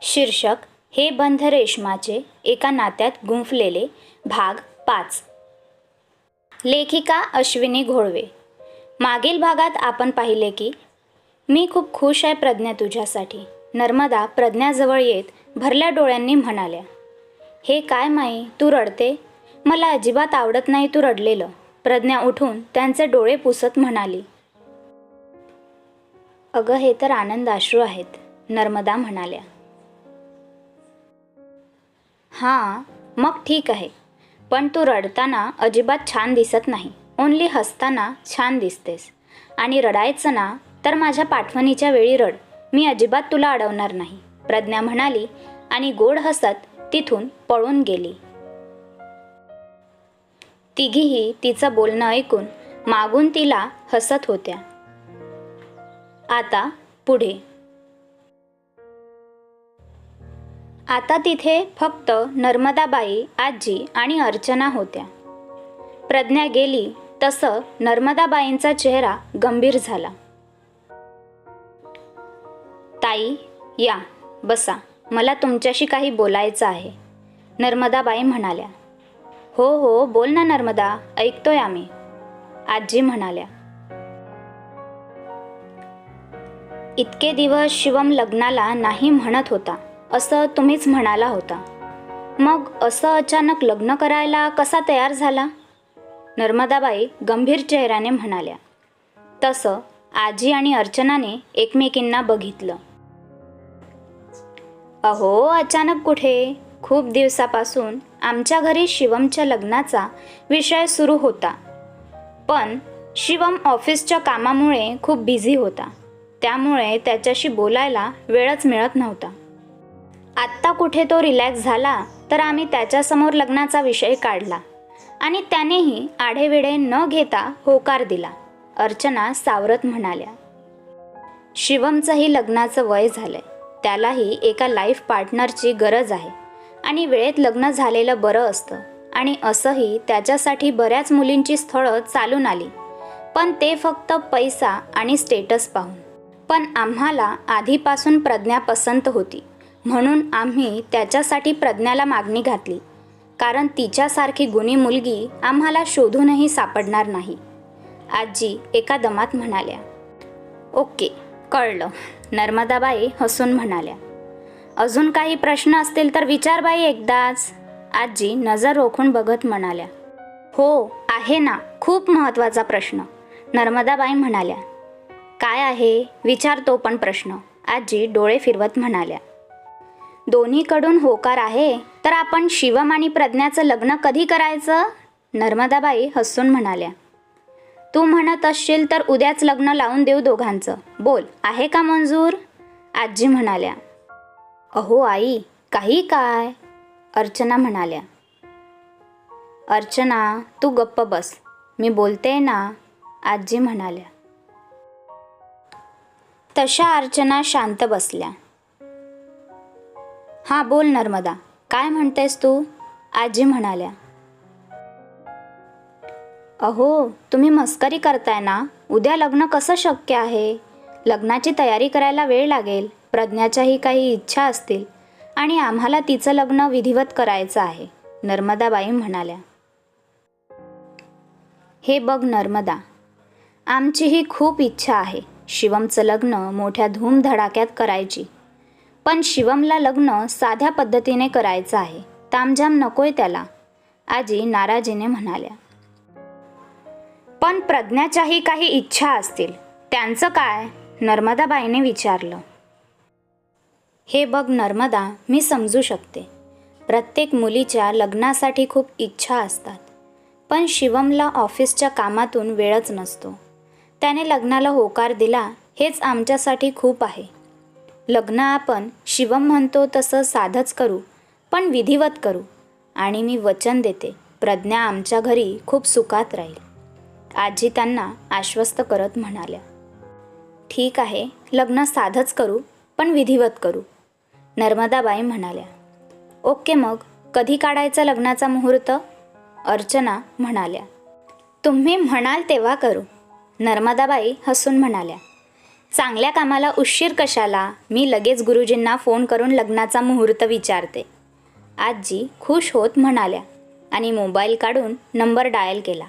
शीर्षक हे बंध रेशमाचे एका नात्यात गुंफलेले भाग 5. लेखिका अश्विनी घोळवे. मागील भागात आपण पाहिले की मी खूप खुश आहे प्रज्ञा तुझ्यासाठी. नर्मदा प्रज्ञाजवळ येत भरल्या डोळ्यांनी म्हणाल्या, हे काय माई, तू रडते? मला अजिबात आवडत नाही तू रडलेलं. प्रज्ञा उठून त्यांचे डोळे पुसत म्हणाली, अगं हे तर आनंदाश्रू आहेत. नर्मदा म्हणाल्या, हां मग ठीक आहे, पण तू रडताना अजिबात छान दिसत नाही. ओन्ली हसताना छान दिसतेस. आणि रडायचं ना तर माझ्या पाठवणीच्या वेळी रड. मी अजिबात तुला अडवणार नाही, प्रज्ञा म्हणाली आणि गोड हसत तिथून पळून गेली. तिघीही तिचं बोलणं ऐकून मागून तिला हसत होत्या. आता पुढे. आता तिथे फक्त नर्मदाबाई, आजी आणि अर्चना होत्या. प्रज्ञा गेली तसं नर्मदाबाईंचा चेहरा गंभीर झाला. ताई या, बसा, मला तुमच्याशी काही बोलायचं आहे. नर्मदाबाई म्हणाल्या. हो हो बोल ना नर्मदा, ऐकतोय आम्ही. आजी म्हणाल्या. इतके दिवस शिवम लग्नाला नाही म्हणत होता असं तुम्हीच म्हणाला होता. मग असं अचानक लग्न करायला कसा तयार झाला? नर्मदाबाई गंभीर चेहऱ्याने म्हणाल्या. तसं आजी आणि अर्चनाने एकमेकींना बघितलं. अहो अचानक कुठे, खूप दिवसापासून आमच्या घरी शिवमच्या लग्नाचा विषय सुरू होता. पण शिवम ऑफिसच्या कामामुळे खूप बिझी होता, त्यामुळे त्याच्याशी बोलायला वेळच मिळत नव्हता. आत्ता कुठे तो रिलॅक्स झाला तर आम्ही त्याच्यासमोर लग्नाचा विषय काढला आणि त्यानेही आढेवेढे न घेता होकार दिला. अर्चना सावरत म्हणाल्या. शिवमचंही लग्नाचं वय झालंय, त्यालाही एका लाईफ पार्टनरची गरज आहे आणि वेळेत लग्न झालेलं बरं असतं. आणि असंही त्याच्यासाठी बऱ्याच मुलींची स्थळं चालून आली, पण ते फक्त पैसा आणि स्टेटस पाहून. पण आम्हाला आधीपासून प्रज्ञा पसंत होती, म्हणून आम्ही त्याच्यासाठी प्रज्ञाला मागणी घातली, कारण तिच्यासारखी गुणी मुलगी आम्हाला शोधूनही सापडणार नाही. आजी एका दमात म्हणाल्या. ओके, कळलं. नर्मदाबाई हसून म्हणाल्या. अजून काही प्रश्न असतील तर विचार बाई एकदाच. आजी नजर रोखून बघत म्हणाल्या. हो आहे ना, खूप महत्त्वाचा प्रश्न. नर्मदाबाई म्हणाल्या. काय आहे, विचारतो पण प्रश्न. आजी डोळे फिरवत म्हणाल्या. दोन्हीकडून होकार आहे तर आपण शिवम आणि प्रज्ञाचं लग्न कधी करायचं? नर्मदाबाई हसून म्हणाल्या. तू म्हणत असशील तर उद्याच लग्न लावून देऊ दोघांचं. बोल, आहे का मंजूर? आजी म्हणाल्या. अहो आई, काही काय? अर्चना म्हणाल्या. अर्चना तू गप्प बस, मी बोलते ना, आजी म्हणाल्या. तशा अर्चना शांत बसल्या. हां बोल नर्मदा, काय म्हणतेस तू? आजी म्हणाल्या. अहो तुम्ही मस्करी करताय ना, उद्या लग्न कसं शक्य आहे? लग्नाची तयारी करायला वेळ लागेल, प्रज्ञाच्याही काही इच्छा असतील आणि आम्हाला तिचं लग्न विधिवत करायचं आहे, नर्मदाबाई म्हणाल्या. हे बघ नर्मदा, आमचीही खूप इच्छा आहे शिवमचं लग्न मोठ्या धूमधडाक्यात करायची, पण शिवमला लग्न साध्या पद्धतीने करायचं आहे, तामझाम नकोय त्याला, आजी नाराजीने म्हणाल्या. पण प्रज्ञाच्याही काही इच्छा असतील, त्यांचं काय? नर्मदाबाईने विचारलं. हे बघ नर्मदा, मी समजू शकते, प्रत्येक मुलीच्या लग्नासाठी खूप इच्छा असतात, पण शिवमला ऑफिसच्या कामातून वेळच नसतो. त्याने लग्नाला होकार दिला हेच आमच्यासाठी खूप आहे. लग्न आपण शिवम म्हणतो तसं साधंच करू, पण विधिवत करू. आणि मी वचन देते, प्रज्ञा आमच्या घरी खूप सुखात राहील. आजी त्यांना आश्वस्त करत म्हणाल्या. ठीक आहे, लग्न साधंच करू पण विधिवत करू, नर्मदाबाई म्हणाल्या. ओके, मग कधी काढायचा लग्नाचा मुहूर्त? अर्चना म्हणाल्या. तुम्ही म्हणाल तेव्हा करू, नर्मदाबाई हसून म्हणाल्या. चांगल्या कामाला उशीर कशाला, मी लगेच गुरुजींना फोन करून लग्नाचा मुहूर्त विचारते. आजी खुश होत म्हणाल्या आणि मोबाईल काढून नंबर डायल केला.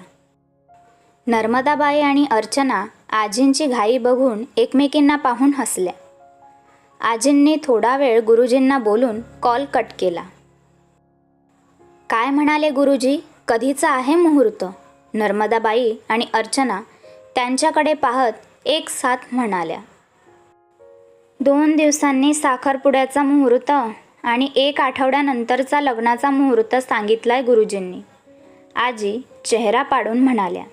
नर्मदाबाई आणि अर्चना आजींची घाई बघून एकमेकींना पाहून हसल्या. आजींनी थोडा वेळ गुरुजींना बोलून कॉल कट केला. काय म्हणाले गुरुजी, कधीचा आहे मुहूर्त? नर्मदाबाई आणि अर्चना त्यांच्याकडे पाहत एक साथ म्हणाल्या. 2 दिवसांनी साखरपुड्याचा मुहूर्त आणि 1 आठवड्यानंतरचा लग्नाचा मुहूर्त सांगितलाय गुरुजींनी. आजी चेहरा पाडून म्हणाल्या.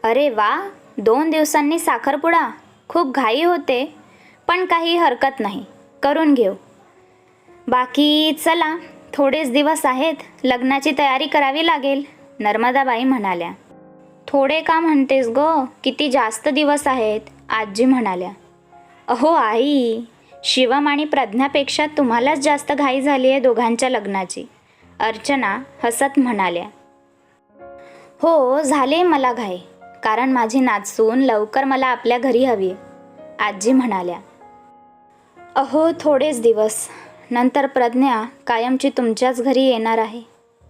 अरे वा, 2 दिवसांनी साखरपुडा, खूप घाई होते, पण काही हरकत नाही, करून घेऊ. बाकी चला, थोडेच दिवस आहेत, लग्नाची तयारी करावी लागेल, नर्मदाबाई म्हणाल्या. थोडे का म्हणतेस गं, किती जास्त दिवस आहेत, आजी म्हणाल्या. अहो आई, शिवम आणि प्रज्ञापेक्षा तुम्हालाच जास्त घाई झाली आहे दोघांच्या लग्नाची, अर्चना हसत म्हणाल्या. हो, झाले मला घाई, कारण माझी नाचून लवकर मला आपल्या घरी हवी, आजी म्हणाल्या. अहो थोडेच दिवस, नंतर प्रज्ञा कायमची तुमच्याच घरी येणार आहे,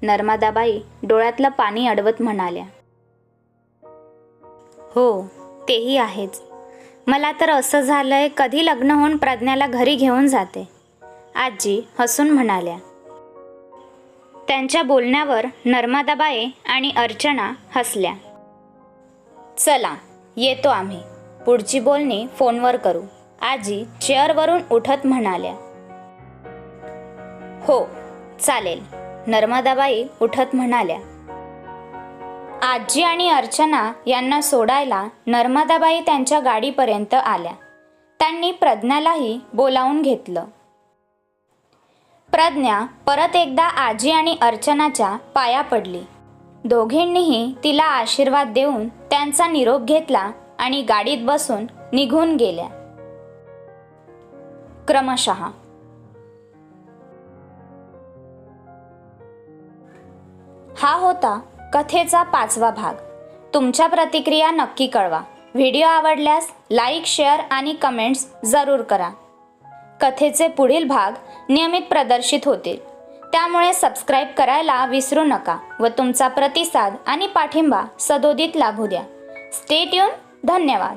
नर्मदाबाई डोळ्यातलं पाणी अडवत म्हणाल्या. हो, तेही आहेच. मला तर असं झालंय, कधी लग्न होऊन प्रज्ञाला घरी घेऊन जाते, आजी हसून म्हणाल्या. त्यांच्या बोलण्यावर नर्मदाबाई आणि अर्चना हसल्या. चला, येतो आम्ही, पुढची बोलणी फोनवर करू, आजी चेअरवरून उठत म्हणाल्या. हो चालेल, नर्मदाबाई उठत म्हणाल्या. आजी आणि अर्चना यांना सोडायला नर्मदाबाई त्यांच्या गाडीपर्यंत आल्या. त्यांनी प्रज्ञालाही बोलावून घेतलं. प्रज्ञा परत एकदा आजी आणि अर्चनाच्या पाया पडली. दोघींनीही तिला आशीर्वाद देऊन त्यांचा निरोप घेतला आणि गाडीत बसून निघून गेल्या. क्रमशः. हा होता कथेचा 5वा भाग. तुमच्या प्रतिक्रिया नक्की कळवा. व्हिडिओ आवडल्यास लाईक, शेअर आणि कमेंट्स जरूर करा. कथेचे पुढील भाग नियमित प्रदर्शित होतील, त्यामुळे सबस्क्राईब करायला विसरू नका व तुमचा प्रतिसाद आणि पाठिंबा सदोदित लाभू द्या. Stay tune. धन्यवाद.